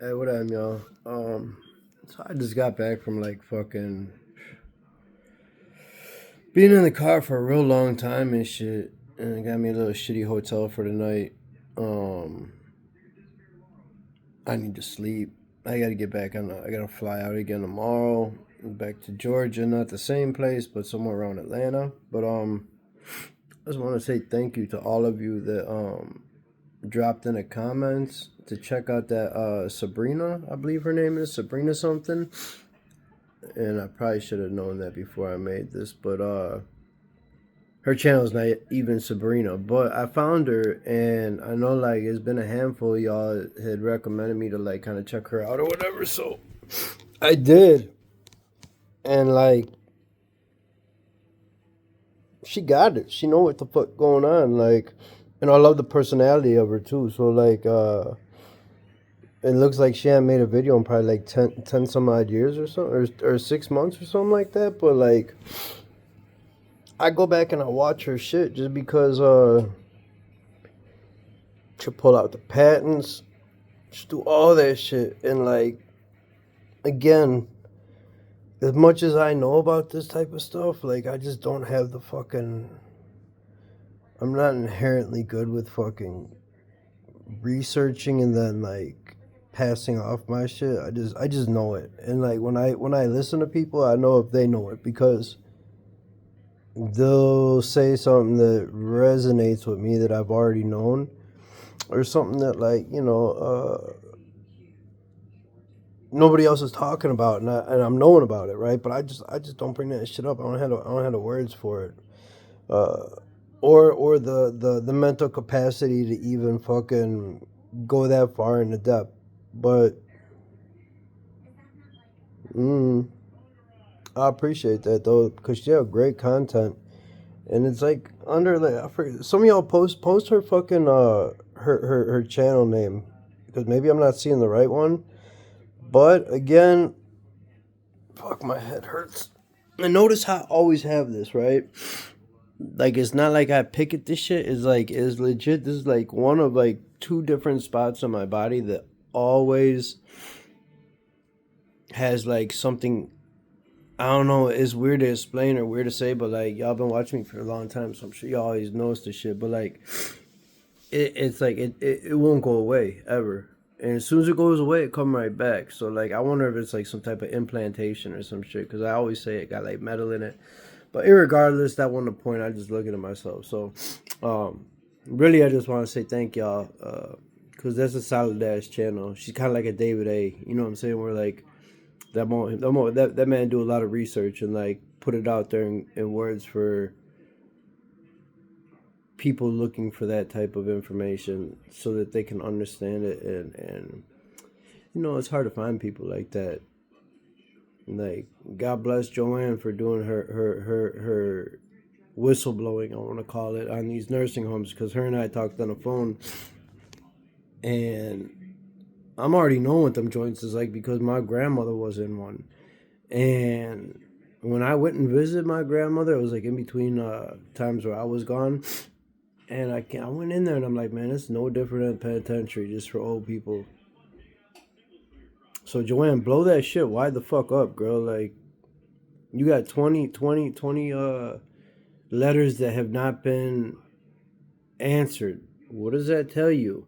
Hey, what up, y'all? So I just got back from like fucking being in the car for a real long time and shit, and it got me a little shitty hotel for the night. Um, I need to sleep. I gotta get back on. I gotta fly out again tomorrow. Back to Georgia, not the same place, but somewhere around Atlanta. But I just want to say thank you to all of you that dropped in the comments to check out that Sabrina, I believe her name is Sabrina something. And I probably should have known that before I made this, but her channel is not even Sabrina. But I found her, and I know like it's been a handful of y'all had recommended me to like kind of check her out or whatever. So I did, and like she got it. She know what the fuck going on. Like, and I love the personality of her too. So like it looks like she hadn't made a video in probably like 10 some odd years or something, or 6 months or something like that. But like, I go back and I watch her shit just because she'll pull out the patents, she'll do all that shit. And like, again, as much as I know about this type of stuff, like, I just don't have the fucking. I'm not inherently good with fucking researching and then like passing off my shit. I just know it. And like when I listen to people, I know if they know it because they'll say something that resonates with me that I've already known, or something that like nobody else is talking about, and I'm knowing about it, right? But I just don't bring that shit up. I don't have the words for it, uh, or the mental capacity to even fucking go that far into depth. But mm, I appreciate that though, because you have great content. And it's like under like I forget, some of y'all post her fucking her channel name, because maybe I'm not seeing the right one. But again, fuck, my head hurts. And notice how I always have this, right? Like, it's not like I pick at this shit. It's like, it's legit. This is like one of like two different spots on my body that always has like something. I don't know. It's weird to explain or weird to say, but like, y'all been watching me for a long time, so I'm sure y'all always noticed this shit. But like, it's like it won't go away ever. And as soon as it goes away, it come right back. So like, I wonder if it's like some type of implantation or some shit. Because I always say it got like metal in it. But irregardless, that wasn't the point. I just looking at myself. So, really, I just want to say thank y'all. Because that's a solid ass channel. She's kind of like a David A. You know what I'm saying? Where like that man do a lot of research and like put it out there in words for people looking for that type of information so that they can understand it. And it's hard to find people like that. Like, God bless Joanne for doing her whistleblowing, I want to call it, on these nursing homes, because her and I talked on the phone, and I'm already knowing what them joints is like because my grandmother was in one. And when I went and visited my grandmother, it was like in between times where I was gone. And I went in there and I'm like, man, it's no different than penitentiary, just for old people. So Joanne, blow that shit. Why the fuck up, girl? Like, you got 20 letters that have not been answered. What does that tell you?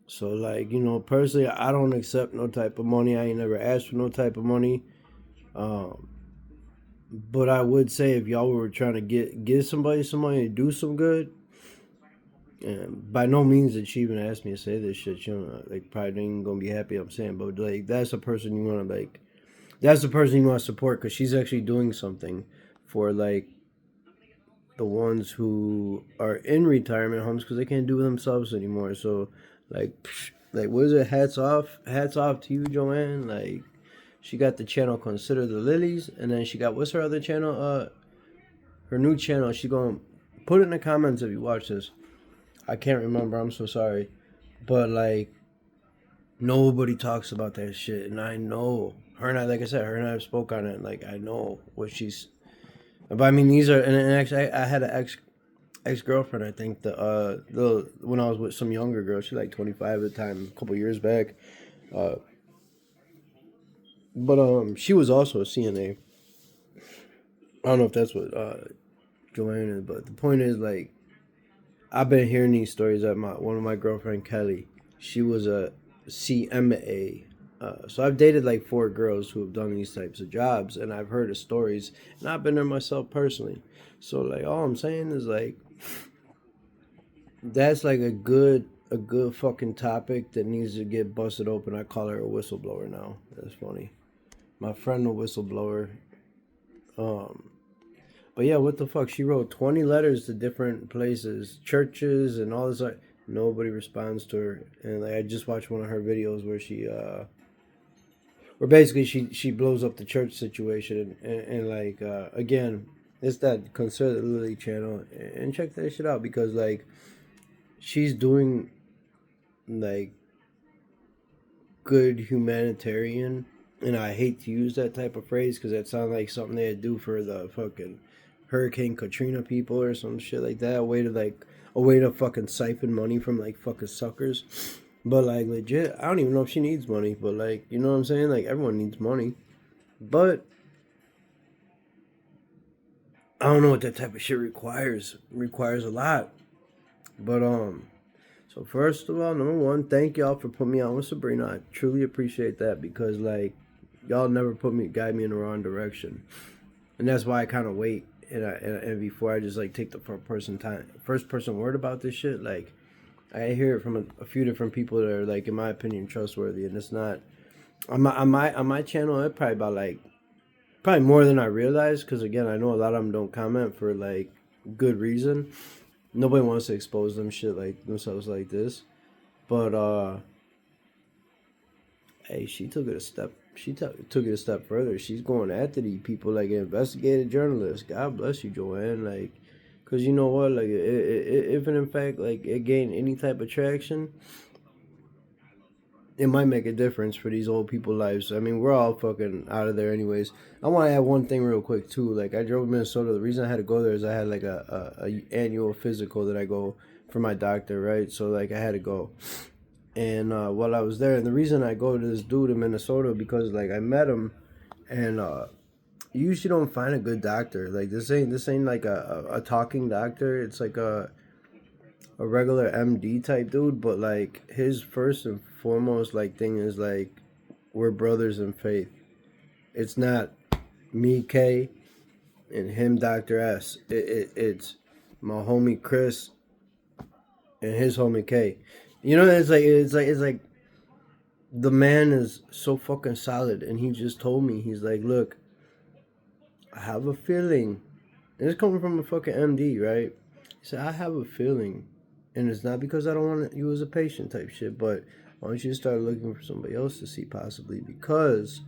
So like, personally, I don't accept no type of money. I ain't never asked for no type of money. Um, but I would say if y'all were trying to give somebody some money to do some good, and by no means did she even ask me to say this shit. Like, probably ain't gonna be happy I'm saying, but like, that's a person you want to like. That's the person you want to support, because she's actually doing something for like the ones who are in retirement homes because they can't do it themselves anymore. So like, like, what is it? Hats off to you, Joanne. Like, she got the channel Consider the Lilies, and then she got, what's her other channel? Her new channel. She gonna put it in the comments if you watch this. I can't remember. I'm so sorry, but like, nobody talks about that shit, and I know her and I. Like I said, her and I have spoke on it. Like, I know what she's. But I mean, these are, and actually, I had an ex-girlfriend, I think, the when I was with some younger girl, she like 25 at the time, a couple years back. Uh, but she was also a CNA. I don't know if that's what Joanne is, but the point is, like, I've been hearing these stories that my one of my girlfriend Kelly, she was a CMA. So I've dated like four girls who have done these types of jobs, and I've heard of stories, and I've been there myself personally. So like, all I'm saying is like, that's like a good fucking topic that needs to get busted open. I call her a whistleblower now. That's funny. My friend, a whistleblower. Um, But yeah, what the fuck? She wrote 20 letters to different places, churches, and all this. Like, nobody responds to her. And like, I just watched one of her videos where basically she blows up the church situation. And like, again, it's that Consider Lily channel. And check that shit out because, like, she's doing, like, good humanitarian. And I hate to use that type of phrase because that sounds like something they'd do for the fucking Hurricane Katrina people or some shit like that. A way to fucking siphon money from like fucking suckers. But like legit, I don't even know if she needs money. But like, you know what I'm saying? Like everyone needs money. But I don't know what that type of shit requires. Requires a lot. But so first of all, number one, thank y'all for putting me on with Sabrina. I truly appreciate that because like y'all never guide me in the wrong direction. And that's why I kind of wait and before I just like take the first person word about this shit. Like I hear it from a few different people that are like, in my opinion, trustworthy, and it's not on my channel. It's probably about like probably more than I realize because again, I know a lot of them don't comment for like good reason. Nobody wants to expose them shit like themselves like this, but hey, she took it a step. Took it a step further. She's going after these people like an investigative journalist. God bless you, Joanne. Like, cause you know what? Like, if and in fact like it gained any type of traction, it might make a difference for these old people's lives. I mean, we're all fucking out of there anyways. I want to add one thing real quick too. Like, I drove to Minnesota. The reason I had to go there is I had like a annual physical that I go for my doctor, right? So like I had to go. And while I was there, and the reason I go to this dude in Minnesota because like I met him, and you usually don't find a good doctor. Like this ain't like a talking doctor. It's like a regular MD type dude, but like his first and foremost like thing is like we're brothers in faith. It's not me K and him Dr. S. It's my homie Chris and his homie K. You know, it's like the man is so fucking solid, and he just told me, he's like, look, I have a feeling, and it's coming from a fucking MD, right? He said, I have a feeling, and it's not because I don't want you as a patient type shit, but why don't you start looking for somebody else to see possibly because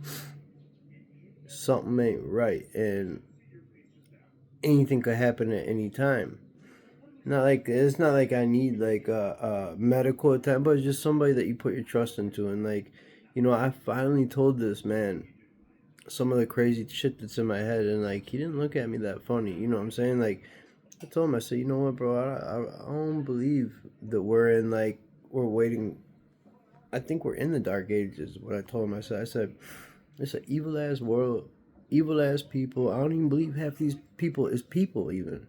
something ain't right, and anything could happen at any time. Not like it's not like I need like a medical attention, but it's just somebody that you put your trust into, and like, I finally told this man some of the crazy shit that's in my head, and like he didn't look at me that funny. You know what I'm saying? Like I told him, I said, you know what, bro, I don't believe that we're waiting. I think we're in the dark ages. What I told him, I said it's an evil ass world, evil ass people. I don't even believe half these people is people even.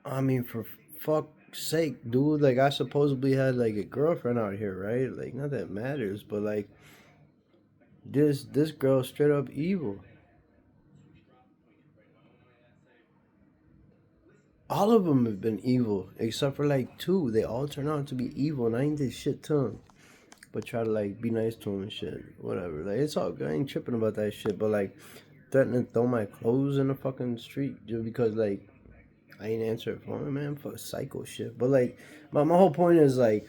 I mean, for fuck's sake, dude. Like I supposedly had like a girlfriend out here, right? Like not that matters, but like this girl straight up evil. All of them have been evil except for like two. They all turn out to be evil, and I ain't this shit to them. But try to like be nice to them and shit, whatever. Like it's all good. I ain't tripping about that shit. But like threatening to throw my clothes in the fucking street just because like I ain't answer a phone, man, for psycho shit. But like my whole point is like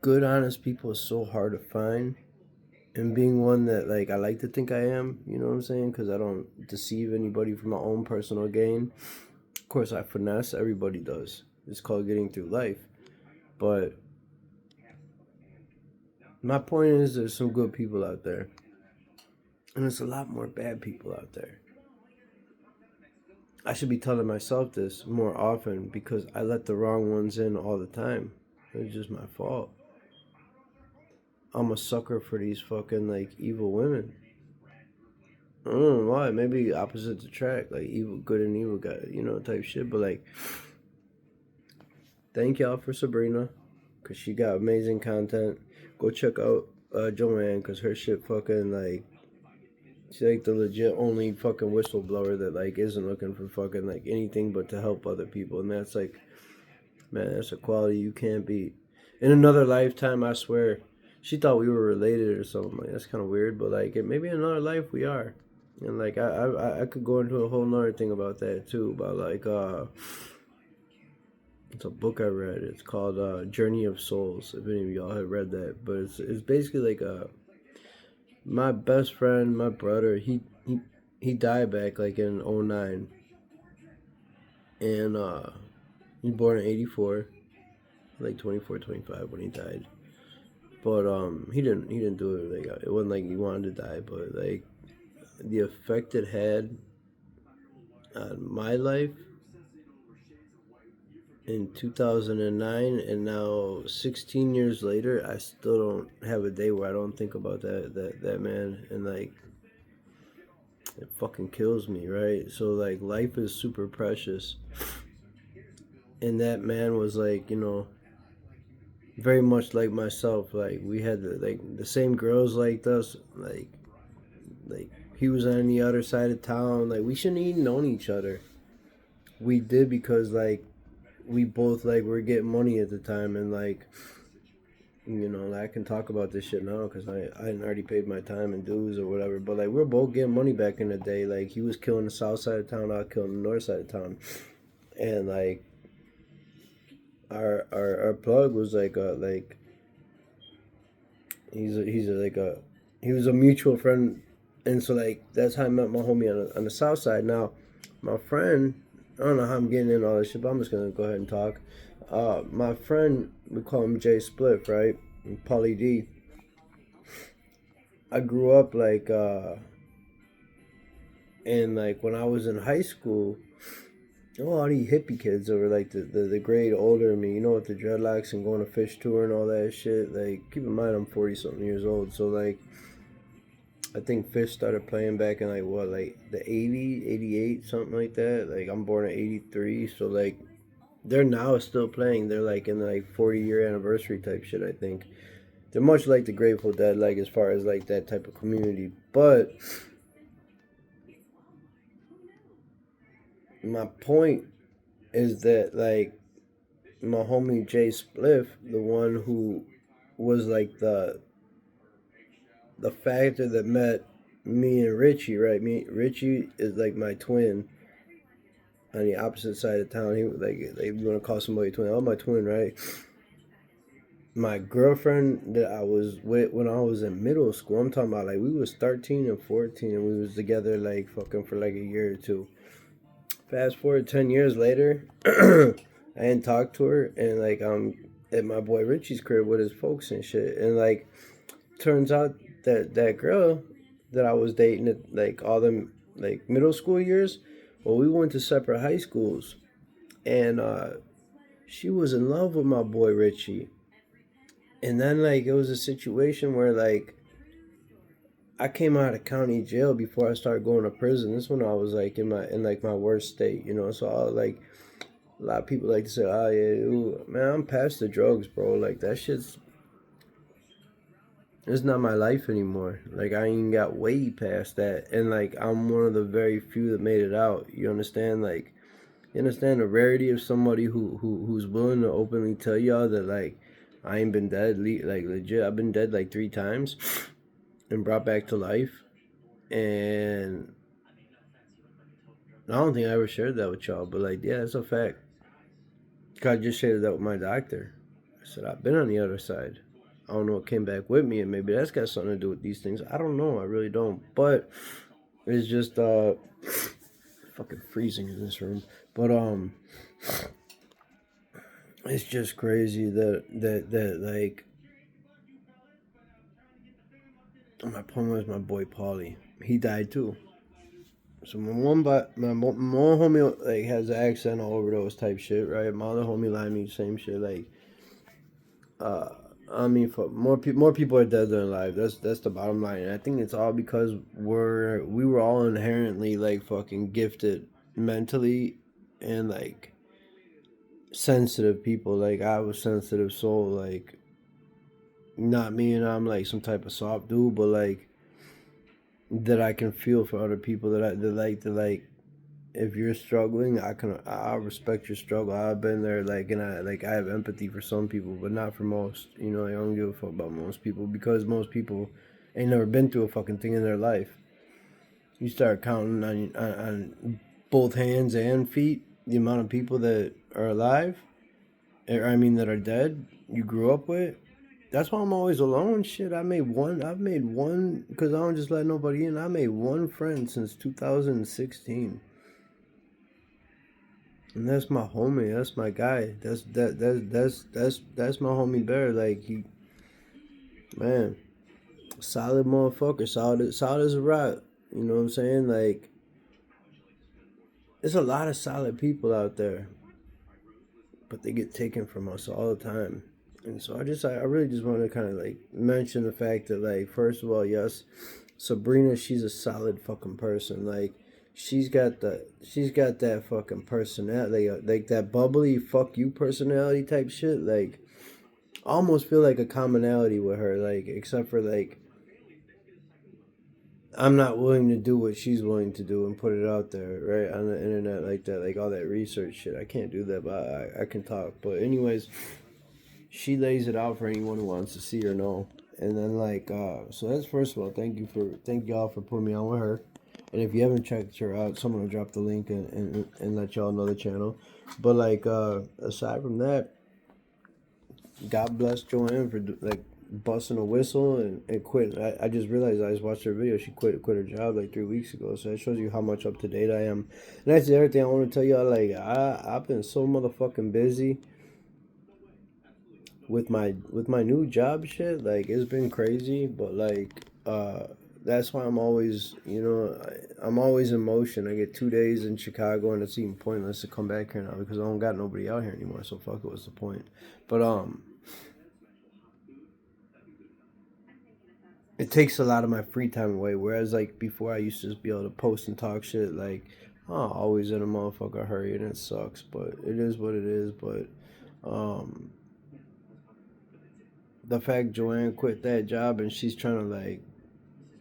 good, honest people is so hard to find. And being one that like I like to think I am, you know what I'm saying? Because I don't deceive anybody for my own personal gain. Of course, I finesse. Everybody does. It's called getting through life. But my point is, there's some good people out there. And there's a lot more bad people out there. I should be telling myself this more often because I let the wrong ones in all the time. It's just my fault. I'm a sucker for these fucking like evil women. I don't know why. Maybe opposites attract, like evil, good and evil guy, type shit. But like, thank y'all for Sabrina, cause she got amazing content. Go check out Joanne, cause her shit fucking like she's like the legit only fucking whistleblower that like isn't looking for fucking like anything but to help other people, and that's like, man, that's a quality you can't beat. In another lifetime, I swear, she thought we were related or something. Like that's kind of weird, but like maybe in another life we are. And like I could go into a whole nother thing about that too. About like it's a book I read. It's called Journey of Souls. If any of y'all have read that, but it's basically like my best friend, my brother. He died back like in '09, and he was born in '84, like 24, 25 when he died. But he didn't do it. Like it wasn't like he wanted to die, but like the effect it had on my life in 2009, and now 16 years later, I still don't have a day where I don't think about that man, and like it fucking kills me, right? So like life is super precious, and that man was like, very much like myself. Like we had the same girls like us, like he was on the other side of town. Like we shouldn't even known each other. We did because like we both like were getting money at the time, and like I can talk about this shit now because I hadn't already paid my time and dues or whatever. But like we were both getting money back in the day. Like he was killing the south side of town, I was killing the north side of town, and like our plug was like he was a mutual friend, and so like that's how I met my homie on the south side. Now, my friend, I don't know how I'm getting in all this shit, but I'm just gonna go ahead and talk. My friend, we call him Jay Spliff, right? And Paulie D. I grew up like and like when I was in high school, all these hippie kids that were like the grade older than me, with the dreadlocks and going to fish tour and all that shit. Like, keep in mind I'm 40 something years old, so like I think Fish started playing back in like what, like the 80, 88, something like that. Like I'm born in 83, so like they're now still playing. They're like in the like 40-year anniversary type shit, I think. They're much like the Grateful Dead, like as far as like that type of community. But my point is that like my homie Jay Spliff, the one who was like the factor that met me and Richie, right? Richie is like my twin on the opposite side of town. He like they want to call somebody twin. Oh, my twin, right? My girlfriend that I was with when I was in middle school. I'm talking about like we was 13 and 14, and we was together like fucking for like a year or two. Fast forward 10 years later, I didn't talk to her, and like I'm at my boy Richie's crib with his folks and shit, and like turns out that girl that I was dating at like all them like middle school years, well, we went to separate high schools, and she was in love with my boy Richie, and then like it was a situation where like I came out of county jail before I started going to prison. This when I was like in like my worst state, So I like a lot of people like to say, "Oh yeah, ooh, man, I'm past the drugs, bro. Like that shit's it's not my life anymore. Like I ain't got way past that, and like I'm one of the very few that made it out. You understand? Like you understand the rarity of somebody who's willing to openly tell y'all that like I ain't been dead. Like legit, I've been dead like 3 times and brought back to life, and I don't think I ever shared that with y'all. But like, yeah, it's a fact. I just shared that with my doctor. I said I've been on the other side. I don't know what came back with me, and maybe that's got something to do with these things. I don't know. I really don't. But it's just fucking freezing in this room. But it's just crazy that like my point was my boy Paulie. He died too. So my one homie like has an accent overdose type shit, right? My other homie lied me same shit. Like, I mean, for more people are dead than alive. That's the bottom line. And I think it's all because we were all inherently like fucking gifted mentally and like sensitive people. Like I was sensitive, so like not me and I'm like some type of soft dude, but like that I can feel for other people that like if you're struggling, I respect your struggle. I've been there, like, and I have empathy for some people, but not for most. You know, I don't give a fuck about most people because most people ain't never been through a fucking thing in their life. You start counting on both hands and feet the amount of people that are alive, or I mean that are dead. You grew up with. That's why I'm always alone. Shit, I've made one because I don't just let nobody in. I made one friend since 2016. And that's my homie. That's my guy. That's my homie Bear. Like he, man, solid motherfucker. Solid as a rock. You know what I'm saying? Like, there's a lot of solid people out there, but they get taken from us all the time. And so I really just want to kind of like mention the fact that, like, first of all, yes, Sabrina, she's a solid fucking person. Like, she's got that fucking personality, like that bubbly fuck you personality type shit. Like, I almost feel like a commonality with her. Like, except for like, I'm not willing to do what she's willing to do and put it out there, right, on the internet like that, like all that research shit. I can't do that, but I can talk. But anyways, she lays it out for anyone who wants to see or know. And then like, so that's first of all, thank y'all for putting me on with her. And if you haven't checked her out, someone will drop the link and let y'all know the channel. But like, aside from that, God bless Joanne for like busting a whistle and quit. I just realized I just watched her video. She quit her job like 3 weeks ago. So that shows you how much up to date I am. And that's the other thing I want to tell y'all. Like I've been so motherfucking busy with my new job shit. Like it's been crazy, but like that's why I'm always, I'm always in motion. I get 2 days in Chicago and it's even pointless to come back here now because I don't got nobody out here anymore. So fuck it, what's the point? But it takes a lot of my free time away. Whereas like before, I used to just be able to post and talk shit. Like, oh, always in a motherfucker hurry, and it sucks. But it is what it is. But um, the fact Joanne quit that job and she's trying to like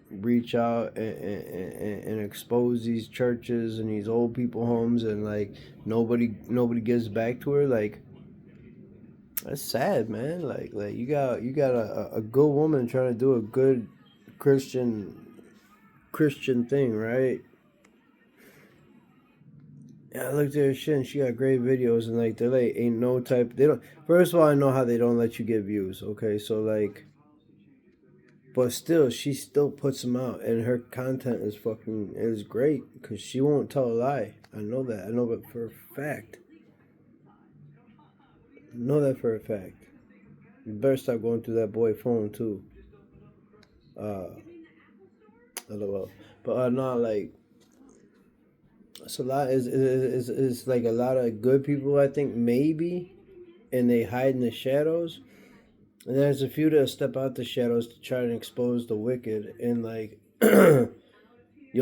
reach out and expose these churches and these old people homes and like nobody gives back to her, like that's sad, man. Like you got a good woman trying to do a good Christian thing, right? Yeah, I looked at her shit and she got great videos and like they're like ain't no type, they don't, first of all, I know how they don't let you get views, okay? So like, but still she still puts them out and her content is great because she won't tell a lie. I know that for a fact. I know that for a fact. You better stop going through that boy phone too. Uh, LOL. But not like it's a lot. Is like a lot of good people. I think maybe, and they hide in the shadows. And there's a few that step out the shadows to try and expose the wicked. And like, you're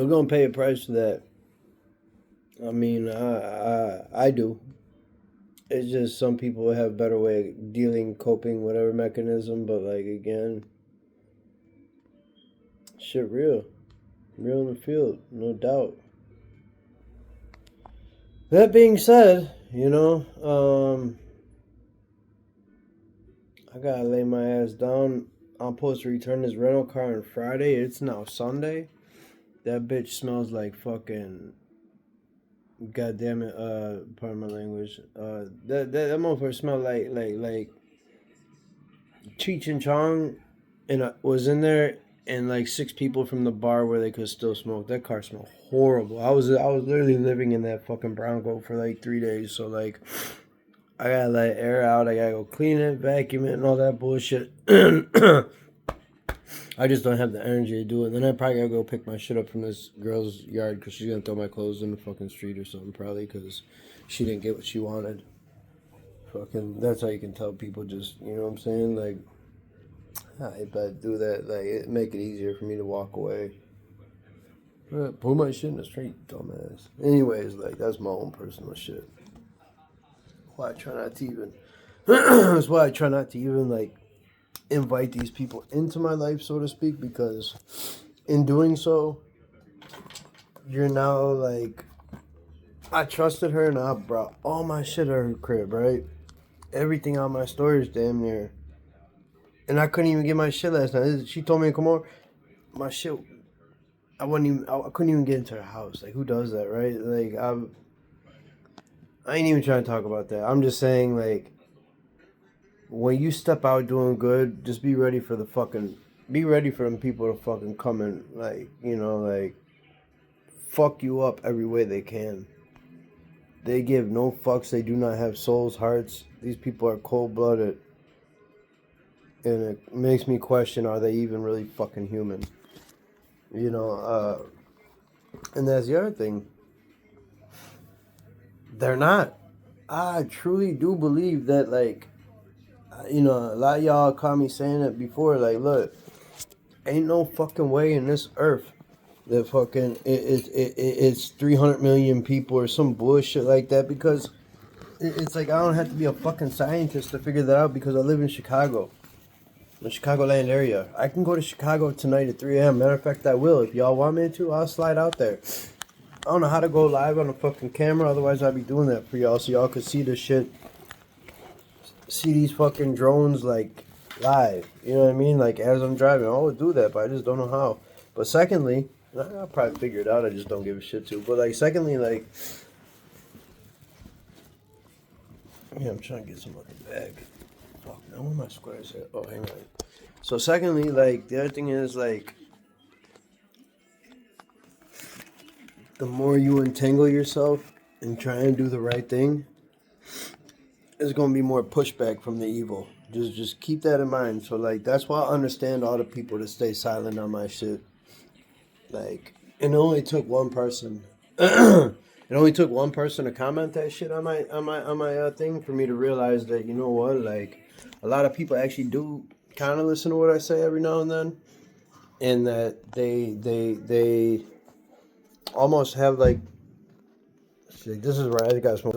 gonna pay a price for that. I mean, I do. It's just some people have better way of dealing, coping, whatever mechanism. But like again, shit real in the field, no doubt. That being said, I gotta lay my ass down. I'm supposed to return this rental car on Friday. It's now Sunday. That bitch smells like fucking. God damn it! Pardon my language. That motherfucker smelled like Cheech and Chong, and was in there, and like 6 people from the bar where they could still smoke. That car smelled horrible. I was literally living in that fucking Bronco for like 3 days. So like, I gotta let air out. I gotta go clean it, vacuum it, and all that bullshit. I just don't have the energy to do it. Then I probably gotta go pick my shit up from this girl's yard because she's gonna throw my clothes in the fucking street or something, probably because she didn't get what she wanted. Fucking, that's how you can tell people just, you know what I'm saying? Like, I better do that. Like, it make it easier for me to walk away. Put my shit in the street, dumbass. Anyways, like, that's my own personal shit. Why I try not to even. That's why I try not to even, like, invite these people into my life, so to speak, because in doing so, you're now like, I trusted her and I brought all my shit at her crib, right? Everything on my storage damn near. And I couldn't even get my shit last night. She told me to come over. My shit, I couldn't even get into her house. Like, who does that, right? Like, I ain't even trying to talk about that. I'm just saying, like, when you step out doing good, just be ready for them people to fucking come and, like, you know, like, fuck you up every way they can. They give no fucks. They do not have souls, hearts. These people are cold-blooded. And it makes me question, are they even really fucking human? You know, and that's the other thing. They're not. I truly do believe that, like, you know, a lot of y'all caught me saying it before. Like, look, ain't no fucking way in this earth that fucking it's 300 million people or some bullshit like that, because it's like I don't have to be a fucking scientist to figure that out, because I live in Chicago, the Chicagoland area. I can go to Chicago tonight at 3 a.m. Matter of fact, I will. If y'all want me to, I'll slide out there. I don't know how to go live on a fucking camera, otherwise I'd be doing that for y'all so y'all could see this shit. See these fucking drones, like, live. You know what I mean? Like, as I'm driving. I would do that, but I just don't know how. But secondly, I'll probably figure it out. I just don't give a shit to. But, like, secondly, like, yeah, I'm trying to get some other bag. Fuck, now where my squares at? Oh, hang on. So, secondly, like, the other thing is, like, the more you entangle yourself and try and do the right thing, there's gonna be more pushback from the evil. Just keep that in mind. So, like, that's why I understand all the people that stay silent on my shit. Like, it only took one person. It only took one person to comment that shit on my thing for me to realize that, you know what, like, a lot of people actually do kind of listen to what I say every now and then, and that they almost have, like, shit, this is right. I got some.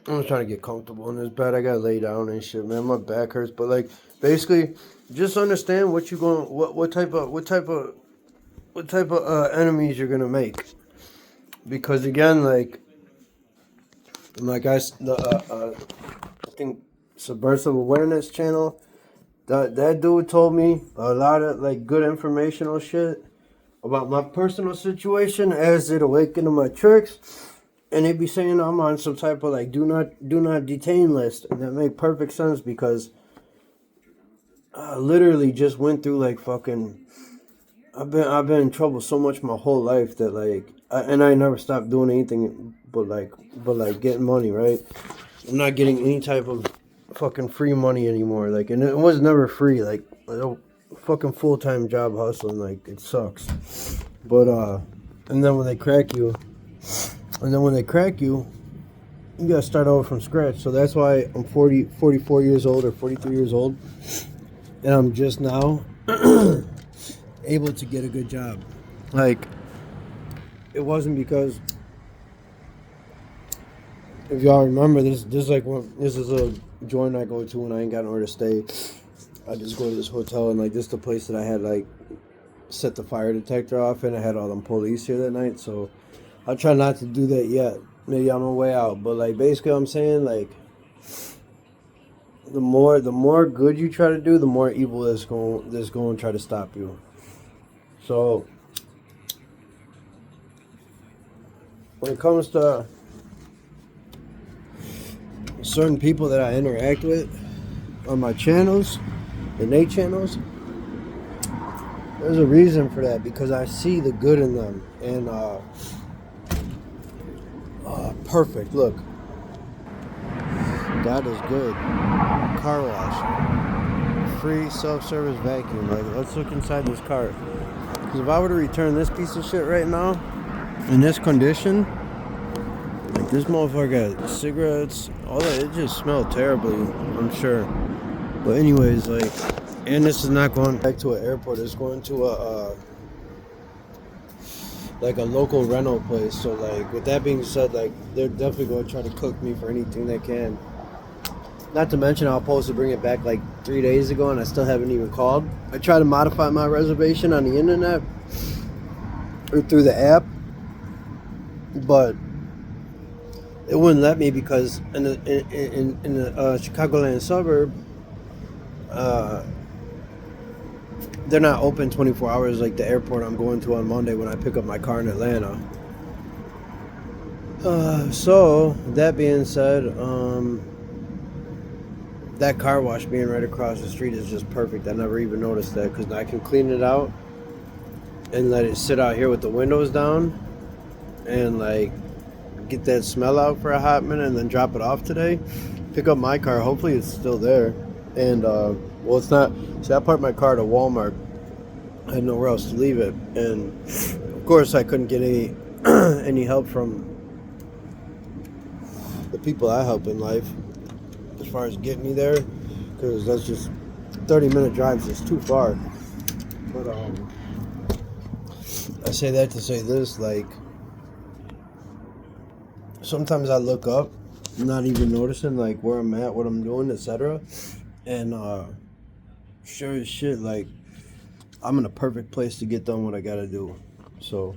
I'm just trying to get comfortable in this bed. I gotta lay down and shit, man. My back hurts, but, like, basically, just understand what you going, what type of enemies you're gonna make, because again, like I think Subversive Awareness channel, that dude told me a lot of, like, good informational shit about my personal situation as it awakened to my tricks. And they be saying I'm on some type of, like, do not detain list, and that make perfect sense, because I literally just went through, like, fucking. I've been in trouble so much my whole life that, like, I never stopped doing anything but getting money, right? I'm not getting any type of fucking free money anymore, like, and it was never free, like, a fucking full-time job hustling, like, it sucks. But and then when they crack you. You gotta start over from scratch. So that's why I'm 44 years old or 43 years old, and I'm just now able to get a good job. Like, it wasn't because, if y'all remember, this is a joint I go to when I ain't got nowhere to stay. I just go to this hotel, and, like, this is the place that I had, like, set the fire detector off, and I had all them police here that night, so I'll try not to do that yet. Maybe on my way out. But, like, basically I'm saying, like, the more good you try to do, the more evil that's going to try to stop you. So when it comes to certain people that I interact with on my channels, and they channels, there's a reason for that, because I see the good in them. And perfect. Look, God is good. Car wash. free self-service vacuum. Like, let's look inside this car. Because if I were to return this piece of shit right now, in this condition, like this motherfucker got cigarettes, all that, it just smelled terribly, I'm sure. But anyways, like, and this is not going back to an airport, it's going to a like a local rental place. So like, with that being said, like, they're definitely going to try to cook me for anything they can. Not to mention, I was supposed to bring it back like 3 days ago, and I still haven't even called. I tried to modify my reservation on the internet or through the app, but it wouldn't let me because in the Chicagoland suburb, they're not open 24 hours like the airport I'm going to on Monday when I pick up my car in Atlanta. So that being said, that car wash being right across the street is just perfect. I never even noticed that because I can clean it out and let it sit out here with the windows down and like get that smell out for a hot minute and then drop it off today. Pick up my car. Hopefully it's still there. And well, it's not. See, I parked my car at a Walmart. I had nowhere else to leave it, and of course I couldn't get any help from the people I help in life as far as getting me there, because that's just 30-minute drives. It's too far. But I say that to say this, like, sometimes I look up, not even noticing like where I'm at, what I'm doing, etc. And sure as shit, like, I'm in a perfect place to get done what I gotta do. So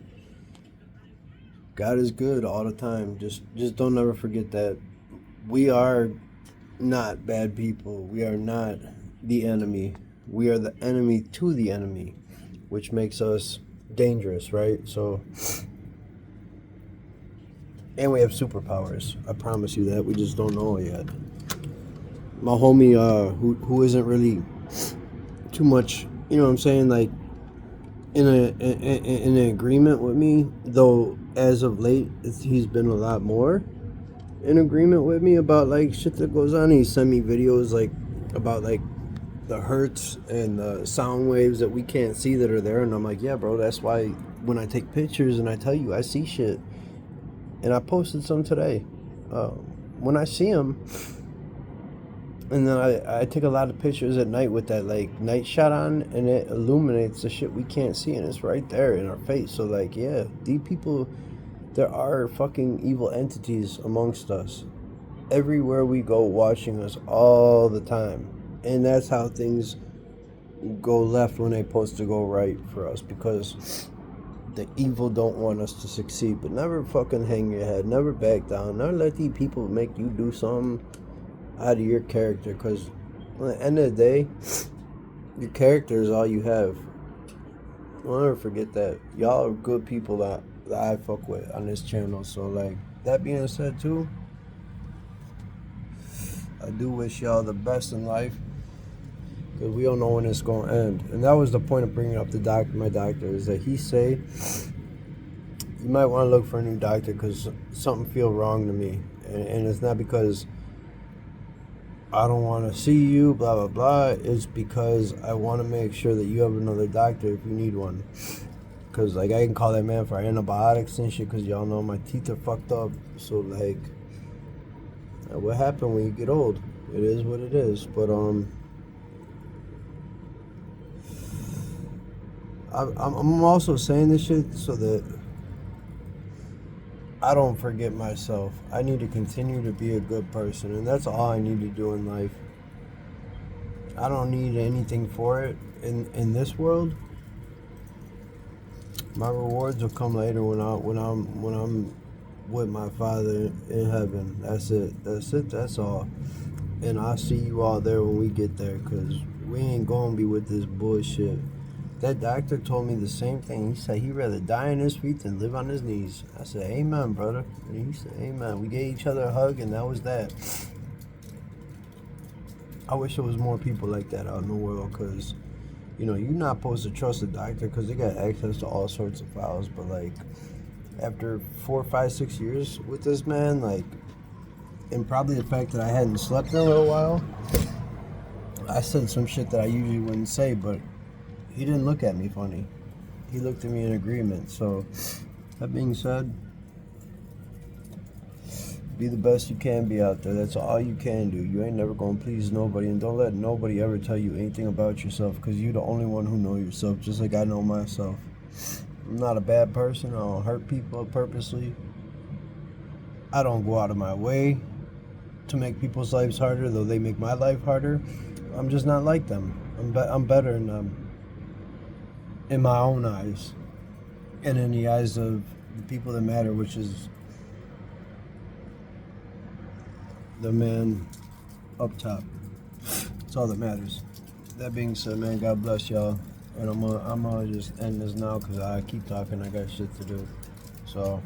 God is good all the time. Just don't ever forget that we are not bad people. We are not the enemy. We are the enemy to the enemy, which makes us dangerous, right? So, and we have superpowers. I promise you that. We just don't know it yet. My homie, who isn't really too much, you know what I'm saying, like, in an agreement with me, though as of late he's been a lot more in agreement with me about like shit that goes on. He sent me videos like about like the hertz and the sound waves that we can't see that are there, and I'm like, yeah bro, that's why when I take pictures and I tell you I see shit, and I posted some today, when I see them. And then I take a lot of pictures at night with that like night shot on, and it illuminates the shit we can't see, and it's right there in our face. So like, yeah, these people, there are fucking evil entities amongst us, everywhere we go, watching us all the time. And that's how things go left when they're supposed to go right for us, because the evil don't want us to succeed. But never fucking hang your head, never back down, never let these people make you do something out of your character, because at the end of the day, your character is all you have. I'll never forget that. Y'all are good people that I fuck with on this channel. So like, that being said too, I do wish y'all the best in life, because we don't know when it's gonna end. And that was the point of bringing up my doctor, is that he say you might want to look for a new doctor because something feel wrong to me, and it's not because I don't want to see you, blah, blah, blah. It's because I want to make sure that you have another doctor if you need one. Because, like, I can call that man for antibiotics and shit, because y'all know my teeth are fucked up. So, like, what happened when you get old? It is what it is. But, I'm also saying this shit so that I don't forget myself. I need to continue to be a good person, and that's all I need to do in life. I don't need anything for it in this world. My rewards will come later when I'm with my Father in heaven. That's it. That's all. And I'll see you all there when we get there, because we ain't gonna be with this bullshit. That doctor told me the same thing. He said he'd rather die on his feet than live on his knees. I said, amen, brother. And he said, amen. We gave each other a hug, and that was that. I wish there was more people like that out in the world, because, you know, you're not supposed to trust a doctor because they got access to all sorts of files. But, like, after 4, 5, 6 years with this man, like, and probably the fact that I hadn't slept in a little while, I said some shit that I usually wouldn't say, but he didn't look at me funny. He looked at me in agreement. So, that being said, be the best you can be out there. That's all you can do. You ain't never gonna please nobody, and don't let nobody ever tell you anything about yourself, because you're the only one who know yourself, just like I know myself. I'm not a bad person. I don't hurt people purposely. I don't go out of my way to make people's lives harder, though they make my life harder. I'm just not like them. I'm better than them in my own eyes, and in the eyes of the people that matter, which is the man up top. That's all that matters. That being said, man, God bless y'all. And I'm gonna just end this now because I keep talking. I got shit to do. So,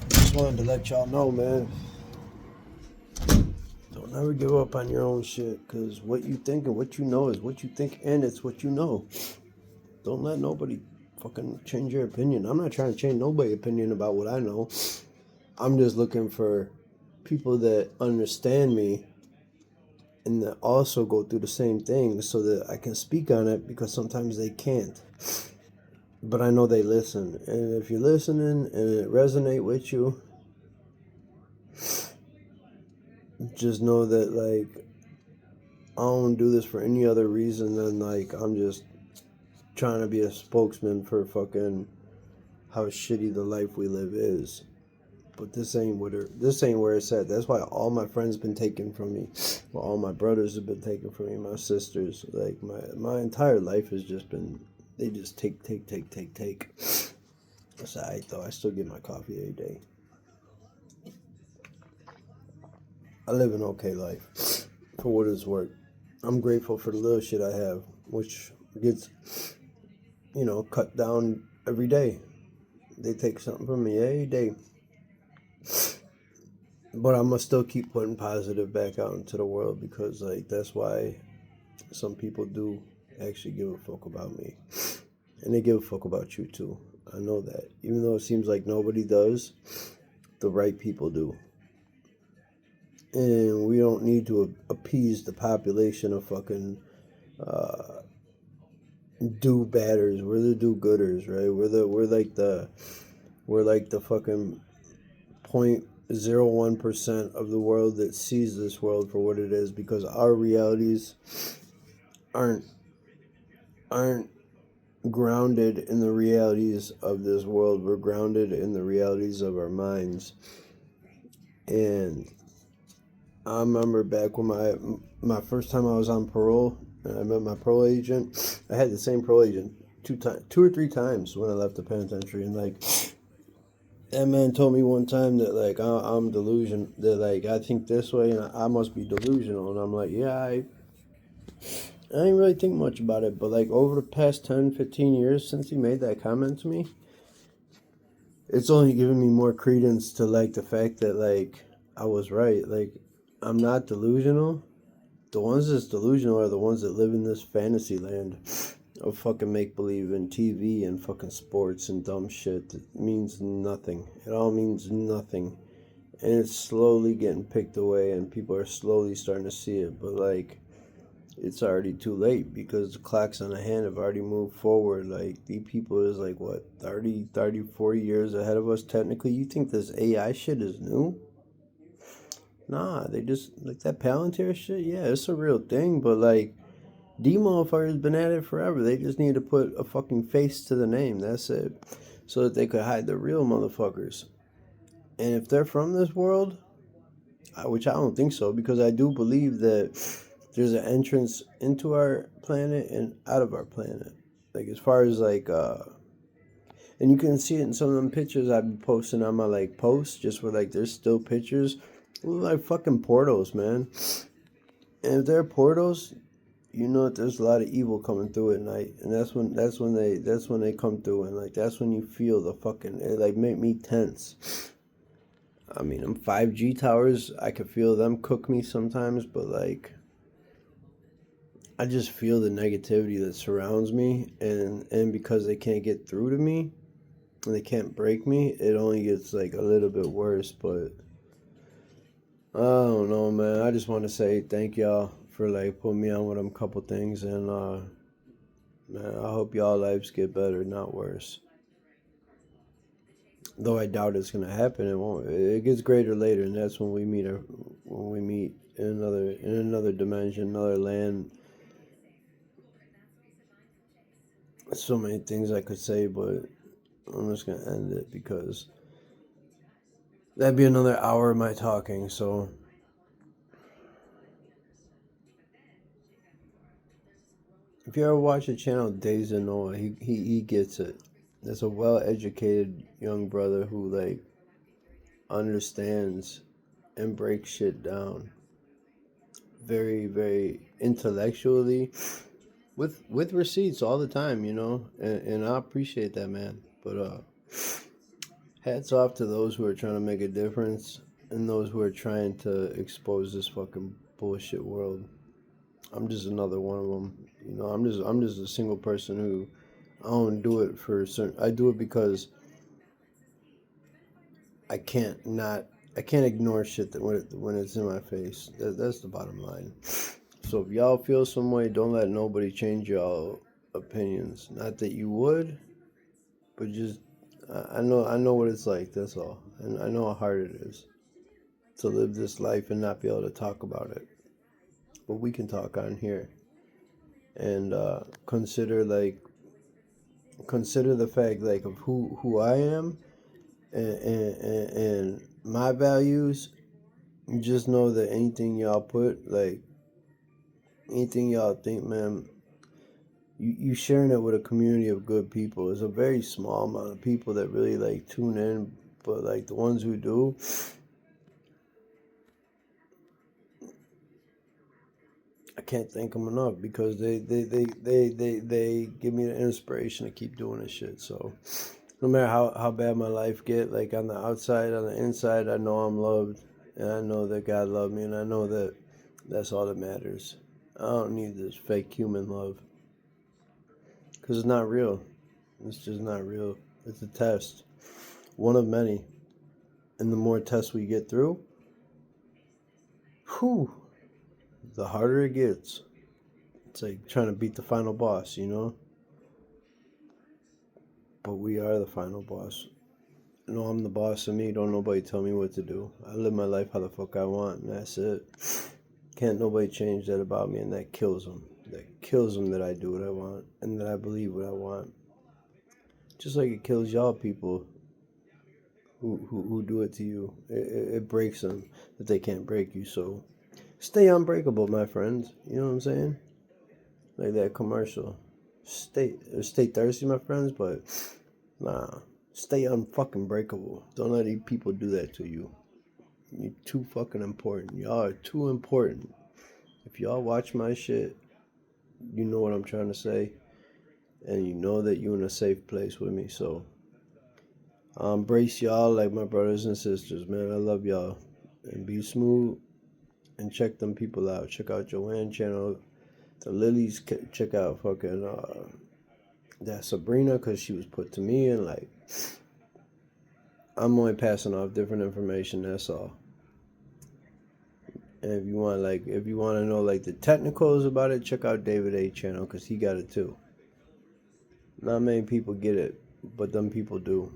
just wanted to let y'all know, man. Don't ever give up on your own shit, because what you think and what you know is what you think, and it's what you know. Don't let nobody fucking change your opinion. I'm not trying to change nobody's opinion about what I know. I'm just looking for people that understand me and that also go through the same thing so that I can speak on it, because sometimes they can't. But I know they listen. And if you're listening and it resonates with you, just know that, like, I don't do this for any other reason than, like, I'm just trying to be a spokesman for fucking how shitty the life we live is. But this ain't where it's at. That's why all my friends been taken from me. Well, all my brothers have been taken from me. My sisters, like my entire life has just been. They just take. That's alright though. I still get my coffee every day. I live an okay life, for what it's worth. I'm grateful for the little shit I have, which gets, cut down every day. They take something from me every day. But I'm gonna still keep putting positive back out into the world, because, like, that's why some people do actually give a fuck about me. And they give a fuck about you too. I know that. Even though it seems like nobody does, the right people do. And we don't need to appease the population of fucking do-badders. We're the do-gooders, right? We're like the fucking 0.01% of the world that sees this world for what it is, because our realities aren't grounded in the realities of this world. We're grounded in the realities of our minds. And I remember back when my first time I was on parole, and I met my parole agent. I had the same parole agent two or three times when I left the penitentiary, and, like, that man told me one time that, like, I'm delusional, that, like, I think this way and I must be delusional. And I'm like, yeah, I didn't really think much about it, but, like, over the past 10, 15 years since he made that comment to me, it's only given me more credence to, like, the fact that, like, I was right. Like, I'm not delusional. The ones that's delusional are the ones that live in this fantasy land of fucking make-believe and TV and fucking sports and dumb shit that means nothing. It all means nothing. And it's slowly getting picked away, and people are slowly starting to see it. But, like, it's already too late, because the clocks on the hand have already moved forward. Like, these people is, like, what, 30, 40 years ahead of us technically? You think this AI shit is new? Nah, they just, like, that Palantir shit, yeah, it's a real thing, but, like, these motherfuckers been at it forever. They just need to put a fucking face to the name, that's it, so that they could hide the real motherfuckers. And if they're from this world, which I don't think so, because I do believe that there's an entrance into our planet and out of our planet. Like, as far as, like, and you can see it in some of them pictures I've been posting on my, like, posts, just where, like, there's still pictures. Like fucking portals, man. And if they're portals, you know that there's a lot of evil coming through at night, and that's when they come through, and, like, that's when you feel the fucking, it, like, make me tense. I mean, them 5G towers, I could feel them cook me sometimes, but, like, I just feel the negativity that surrounds me, and because they can't get through to me and they can't break me, it only gets, like, a little bit worse. But I don't know, man. I just want to say thank y'all for like putting me on with them couple things, and man, I hope y'all lives get better, not worse. Though I doubt it's gonna happen, it won't. It gets greater later, and that's when we meet. When we meet in another dimension, another land. So many things I could say, but I'm just gonna end it because that'd be another hour of my talking. So if you ever watch the channel Days of Noah, he gets it. There's a well-educated young brother who like understands and breaks shit down very, very intellectually with receipts all the time, you know, and I appreciate that, man. But hats off to those who are trying to make a difference and those who are trying to expose this fucking bullshit world. I'm just another one of them. You know, I'm just a single person who I don't do it for certain. I do it because I can't not. I can't ignore shit that when it's in my face. That's the bottom line. So if y'all feel some way, don't let nobody change y'all opinions. Not that you would, but just I know what it's like. That's all, and I know how hard it is to live this life and not be able to talk about it. But we can talk on here and consider the fact like of who I am and my values. Just know that anything y'all put like anything y'all think, man, you sharing it with a community of good people. It's a very small amount of people that really like tune in, but like the ones who do, I can't thank them enough because they give me the inspiration to keep doing this shit. So no matter how bad my life get, like on the outside, on the inside, I know I'm loved, and I know that God loved me, and I know that that's all that matters. I don't need this fake human love because it's not real. It's just not real. It's a test, one of many, and the more tests we get through, whew, the harder it gets. It's like trying to beat the final boss, you know. But we are the final boss. No, I'm the boss of me. Don't nobody tell me what to do. I live my life how the fuck I want, and that's it. Can't nobody change that about me, and that kills them. That kills them that I do what I want and that I believe what I want. Just like it kills y'all people who do it to you. It breaks them that they can't break you. So stay unbreakable, my friends. You know what I'm saying? Like that commercial. Stay thirsty, my friends, but nah. Stay unfucking breakable. Don't let these people do that to you. You're too fucking important. Y'all are too important. If y'all watch my shit, you know what I'm trying to say. And you know that you're in a safe place with me. So embrace y'all like my brothers and sisters, man. I love y'all. And be smooth. And check them people out. Check out Joanne channel. The Lilies, check out fucking that Sabrina, because she was put to me, and like I'm only passing off different information, that's all. And if you want to know like the technicals about it, check out David A channel, because he got it too. Not many people get it, but them people do,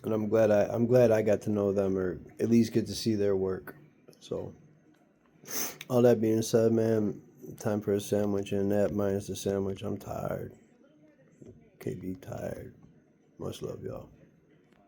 and I'm glad I got to know them, or at least get to see their work. So all that being said, man, time for a sandwich, and that minus the sandwich, I'm tired. KB tired. Much love, y'all.